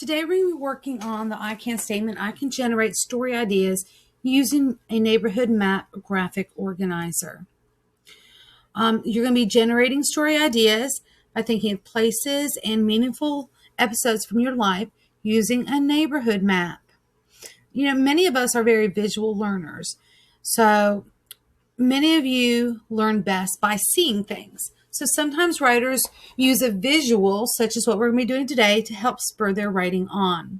Today we're working on the I Can statement. I can generate story ideas using a neighborhood map graphic organizer. You're going to be generating story ideas by thinking of places and meaningful episodes from your life using a neighborhood map. You know, many of us are very visual learners. So many of you learn best by seeing things. So sometimes writers use a visual, such as what we're going to be doing today, to help spur their writing on.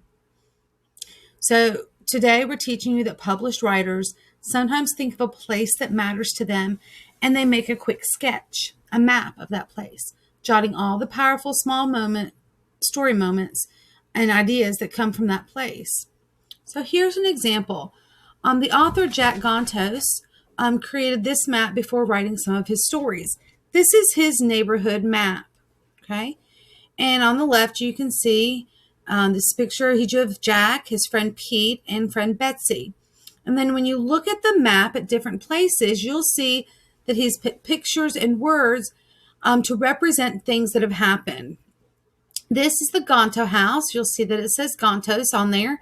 So today we're teaching you that published writers sometimes think of a place that matters to them, and they make a quick sketch, a map of that place, jotting all the powerful story moments and ideas that come from that place. So here's an example. The author Jack Gontos created this map before writing some of his stories. This is his neighborhood map, okay? And on the left, you can see this picture he drew of Jack, his friend Pete, and friend Betsy. And then when you look at the map at different places, you'll see that he's put pictures and words to represent things that have happened. This is the Gonto house. You'll see that it says Gontos on there.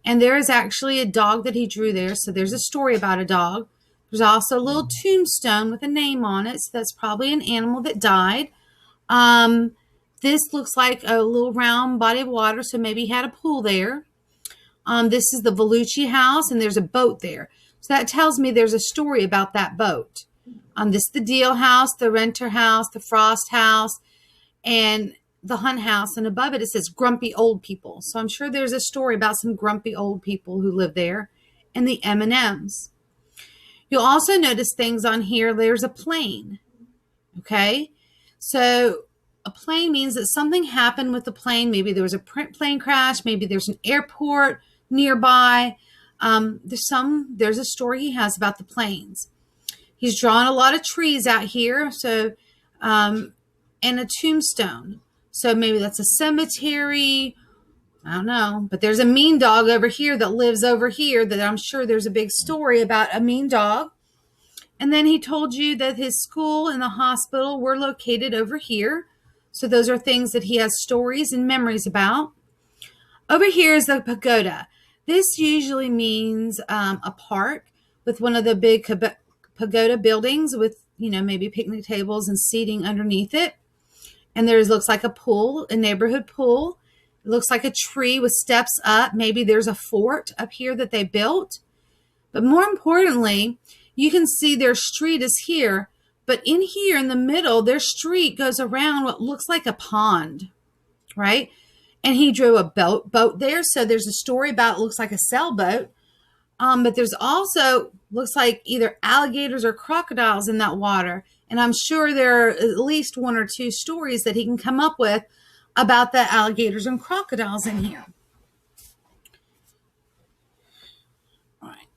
And there is actually a dog that he drew there. So there's a story about a dog. There's also a little tombstone with a name on it. So that's probably an animal that died. This looks like a little round body of water. So maybe he had a pool there. This is the Vellucci house, and there's a boat there. So that tells me there's a story about that boat. This is the Deal house, the Renter house, the Frost house, and the Hunt house. And above it, it says grumpy old people. So I'm sure there's a story about some grumpy old people who live there. And the M&Ms. You'll also notice things on here. There's a plane. Okay. So a plane means that something happened with the plane. Maybe there was a plane crash. Maybe there's an airport nearby. There's a story he has about the planes. He's drawn a lot of trees out here. So, and a tombstone. So maybe that's a cemetery. I don't know. But there's a mean dog over here that lives over here that I'm sure there's a big story about a mean dog. And then he told you that his school and the hospital were located over here. So those are things that he has stories and memories about. Over here is the pagoda. This usually means a park with one of the big pagoda buildings with, maybe picnic tables and seating underneath it. And there looks like a pool, a neighborhood pool. It looks like a tree with steps up. Maybe there's a fort up here that they built. But more importantly, you can see their street is here. But in here in the middle, their street goes around what looks like a pond, right? And he drew a boat there. So there's a story about it looks like a sailboat. But there's also looks like either alligators or crocodiles in that water. And I'm sure there are at least one or two stories that he can come up with about the alligators and crocodiles in here. All right.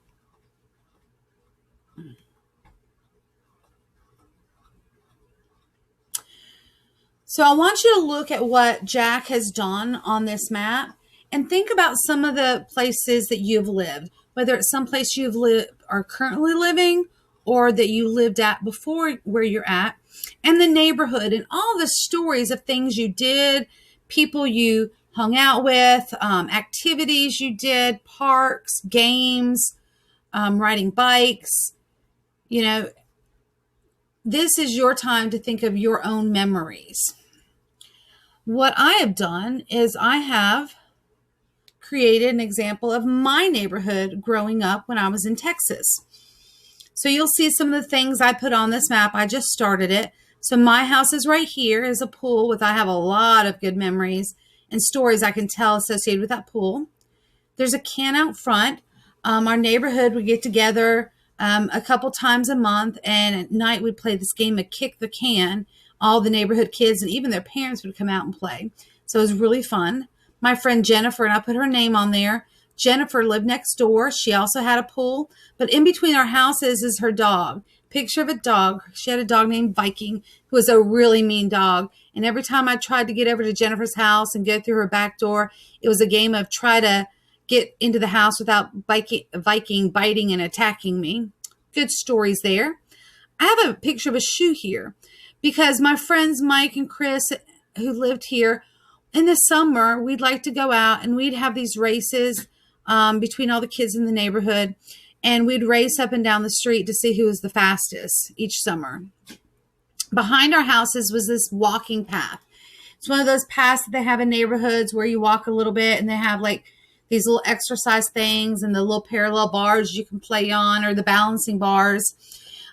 So I want you to look at what Jack has done on this map and think about some of the places that you've lived, whether it's someplace are currently living or that you lived at before where you're at, and the neighborhood and all the stories of things you did, people you hung out with, activities you did, parks, games, riding bikes. This is your time to think of your own memories. What I have done is I have created an example of my neighborhood growing up when I was in Texas. So you'll see some of the things I put on this map. I just started it. So my house is right here is a pool I have a lot of good memories and stories I can tell associated with that pool. There's a can out front. Our neighborhood would get together a couple times a month, and at night we'd play this game of kick the can. All the neighborhood kids and even their parents would come out and play. So it was really fun. My friend Jennifer, and I put her name on there. Jennifer lived next door. She also had a pool, but in between our houses is her dog. Picture of a dog. She had a dog named Viking who was a really mean dog. And every time I tried to get over to Jennifer's house and go through her back door, it was a game of try to get into the house without Viking biting and attacking me. Good stories there. I have a picture of a shoe here because my friends Mike and Chris who lived here in the summer, we'd like to go out and we'd have these races between all the kids in the neighborhood. And we'd race up and down the street to see who was the fastest each summer. Behind our houses was this walking path. It's one of those paths that they have in neighborhoods where you walk a little bit and they have like these little exercise things and the little parallel bars you can play on, or the balancing bars.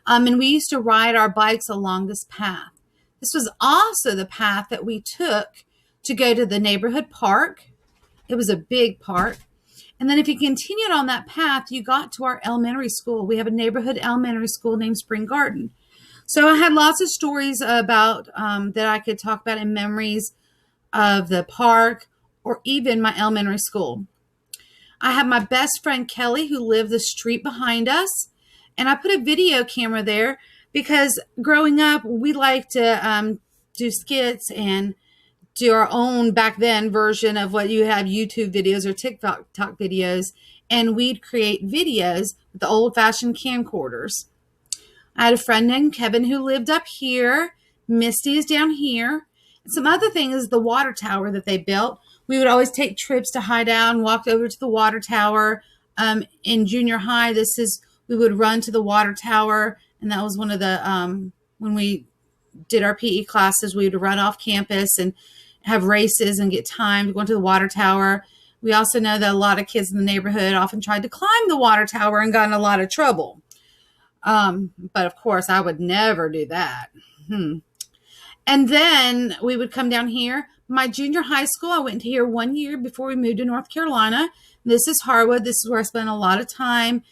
And we used to ride our bikes along this path. This was also the path that we took to go to the neighborhood park. It was a big park. And then if you continued on that path, you got to our elementary school. We have a neighborhood elementary school named Spring Garden. So I had lots of stories about that I could talk about, in memories of the park or even my elementary school. I have my best friend Kelly, who lived the street behind us. And I put a video camera there because growing up, we liked to do skits and do our own, back then, version of what you have YouTube videos or TikTok videos. And we'd create videos with the old-fashioned camcorders. I had a friend named Kevin who lived up here. Misty is down here. And some other thing is the water tower that they built. We would always take trips to hide out and walk over to the water tower. In junior high, we would run to the water tower. And that was one of the, when we did our PE classes, we would run off campus and have races and get timed going to the water tower. We also know that a lot of kids in the neighborhood often tried to climb the water tower and got in a lot of trouble. But of course, I would never do that. And then we would come down here. My junior high school, I went to here 1 year before we moved to North Carolina. This is Harwood. This is where I spent a lot of time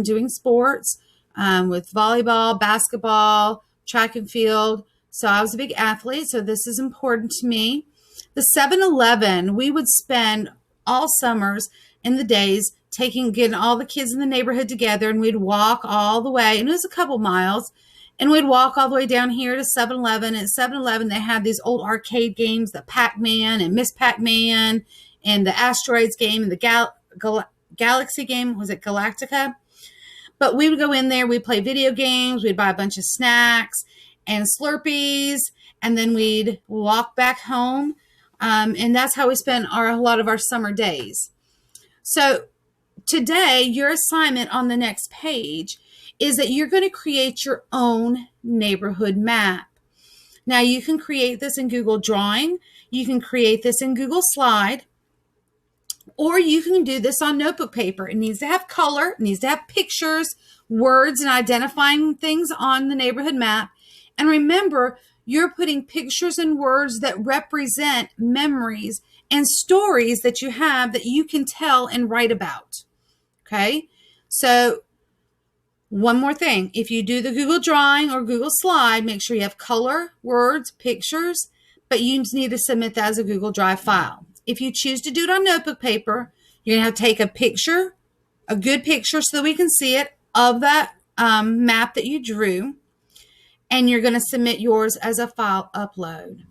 doing sports with volleyball, basketball, track and field. So I was a big athlete, so this is important to me. The 7-Eleven, we would spend all summers in the days getting all the kids in the neighborhood together, and we'd walk all the way, and it was a couple miles, and we'd walk all the way down here to 7-Eleven. At 7-Eleven, they had these old arcade games, the Pac-Man and Miss Pac-Man, and the Asteroids game, and the Galaxy game. Was it Galactica? But we would go in there, we'd play video games, we'd buy a bunch of snacks and Slurpees, and then we'd walk back home. And that's how we spent a lot of our summer days. So today, your assignment on the next page is that you're going to create your own neighborhood map. Now, you can create this in Google Drawing. You can create this in Google Slide. Or you can do this on notebook paper. It needs to have color. It needs to have pictures, words, and identifying things on the neighborhood map. And remember, you're putting pictures and words that represent memories and stories that you have that you can tell and write about. Okay? So one more thing. If you do the Google Drawing or Google Slide, make sure you have color, words, pictures, but you need to submit that as a Google Drive file. If you choose to do it on notebook paper, you're going to have to take a picture, a good picture so that we can see it, of that map that you drew, and you're going to submit yours as a file upload.